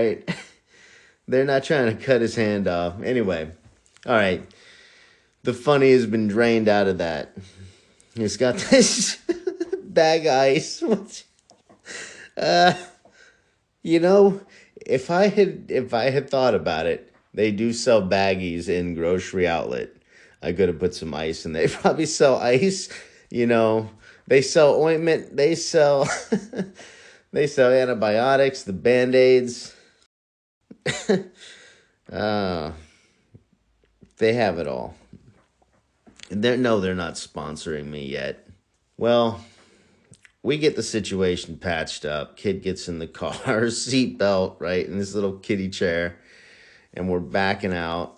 right? They're not trying to cut his hand off. Anyway, all right. The funny has been drained out of that. He's got this bag of ice. Uh, you know, if I had thought about it, they do sell baggies in grocery outlet. I could have put some ice in there. They probably sell ice. You know, they sell ointment. They sell they sell antibiotics, the Band-Aids. uh, they have it all. They're not sponsoring me yet. Well, we get the situation patched up. Kid gets in the car, seatbelt, right, in this little kiddie chair, and we're backing out.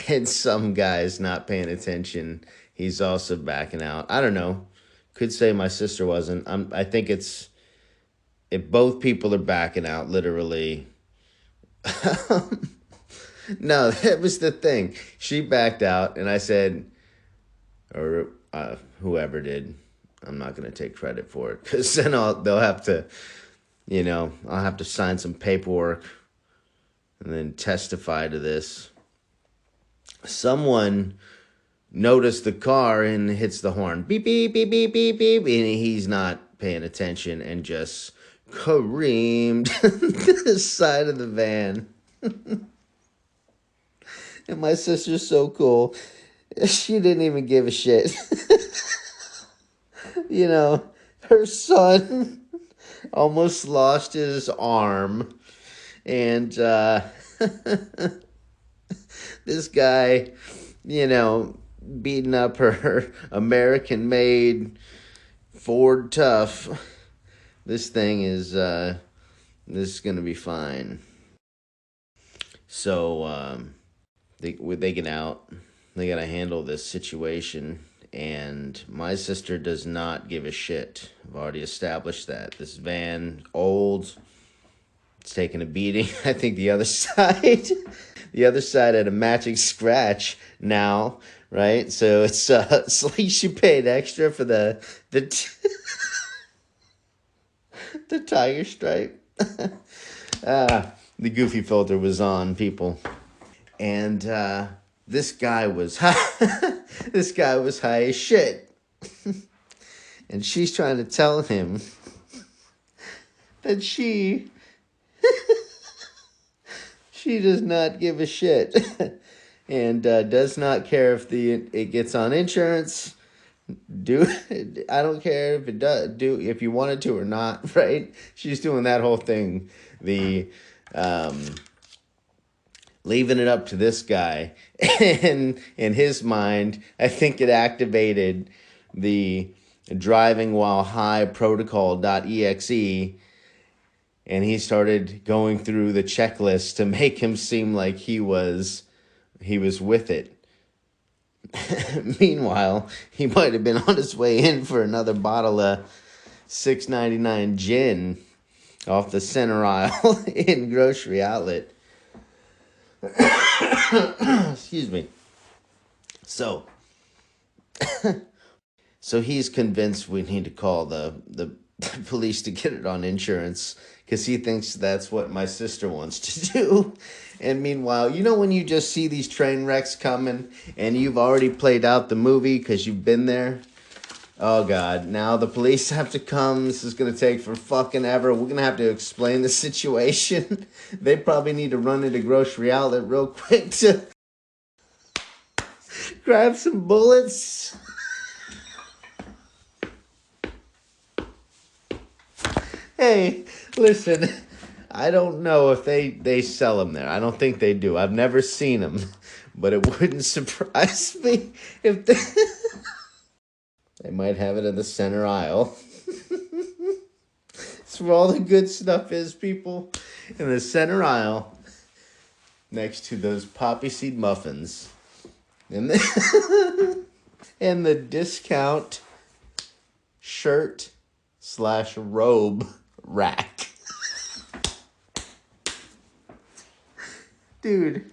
And some guy's not paying attention. He's also backing out. I don't know. Could say my sister wasn't. I think it's if both people are backing out, literally. No, that was the thing. She backed out, and I said, or whoever did, I'm not going to take credit for it because then they'll have to, I'll have to sign some paperwork and then testify to this. Someone noticed the car and hits the horn. Beep, beep, beep, beep, beep, beep. And he's not paying attention and just careened the side of the van. And my sister's so cool. She didn't even give a shit. Her son almost lost his arm. And this guy, beating up her American-made Ford Tough. This thing is, this is going to be fine. So, they get out. They got to handle this situation. And my sister does not give a shit. I've already established that. This van, old, it's taking a beating. I think the other side had a matching scratch now, right? So it's like she paid extra for the the tiger stripe. The goofy filter was on, people. And this guy was high. This guy was high as shit. And she's trying to tell him that she does not give a shit. And does not care if it gets on insurance. I don't care if it does. If you wanted to or not, right? She's doing that whole thing. The leaving it up to this guy. And in his mind, I think it activated the driving while high protocol.exe, and he started going through the checklist to make him seem like he was with it. Meanwhile, he might have been on his way in for another bottle of $6.99 gin off the center aisle in grocery outlet. Excuse me. So he's convinced we need to call the police to get it on insurance because he thinks that's what my sister wants to do. And meanwhile, when you just see these train wrecks coming and you've already played out the movie because you've been there. Oh, God. Now the police have to come. This is going to take for fucking ever. We're going to have to explain the situation. They probably need to run into grocery outlet real quick to grab some bullets. Hey, listen, I don't know if they sell them there. I don't think they do. I've never seen them. But it wouldn't surprise me if they might have it in the center aisle. It's where all the good stuff is, people. In the center aisle, next to those poppy seed muffins. And the discount shirt/robe rack. Dude,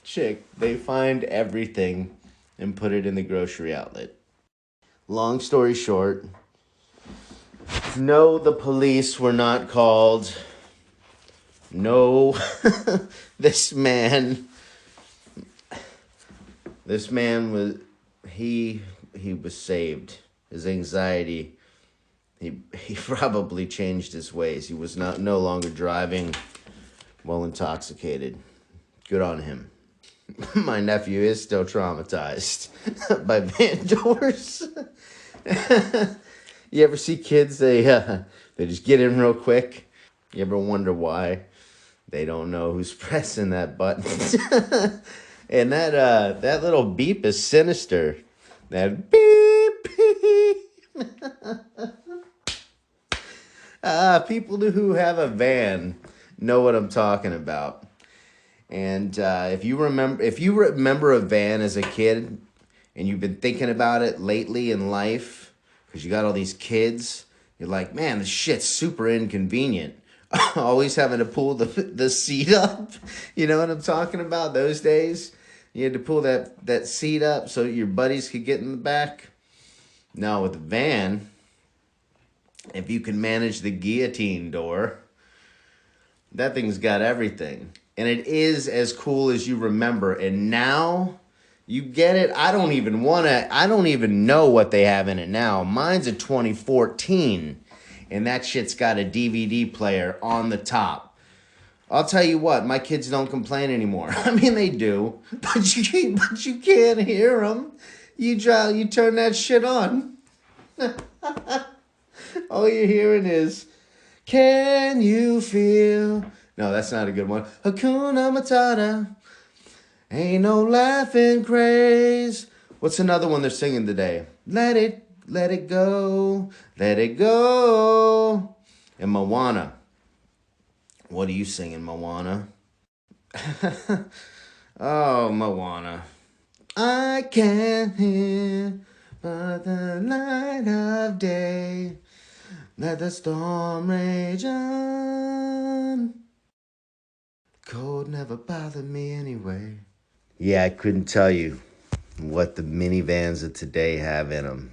chick, they find everything and put it in the grocery outlet. Long story short, no, the police were not called. No, this man, he he was saved. His anxiety, he probably changed his ways. He was no longer driving while intoxicated. Good on him. My nephew is still traumatized by van doors. You ever see kids? They just get in real quick. You ever wonder why? They don't know who's pressing that button. And that little beep is sinister. That beep beep. People who have a van know what I'm talking about. And if you remember a van as a kid, and you've been thinking about it lately in life, because you got all these kids, you're like, man, this shit's super inconvenient. Always having to pull the seat up. You know what I'm talking about? Those days, you had to pull that seat up so your buddies could get in the back. Now with the van, if you can manage the guillotine door, that thing's got everything. And it is as cool as you remember. And now you get it. I don't even know what they have in it now. Mine's a 2014. And that shit's got a DVD player on the top. I'll tell you what, my kids don't complain anymore. I mean, they do. But you can't hear them. You turn that shit on. All you're hearing is, can you feel... No, that's not a good one. Hakuna Matata. Ain't no laughing craze. What's another one they're singing today? Let it go. Let it go. And Moana. What are you singing, Moana? Oh, Moana. I can't hear but the light of day. Let the storm rage on. Cold never bothered me anyway. Yeah, I couldn't tell you what the minivans of today have in them.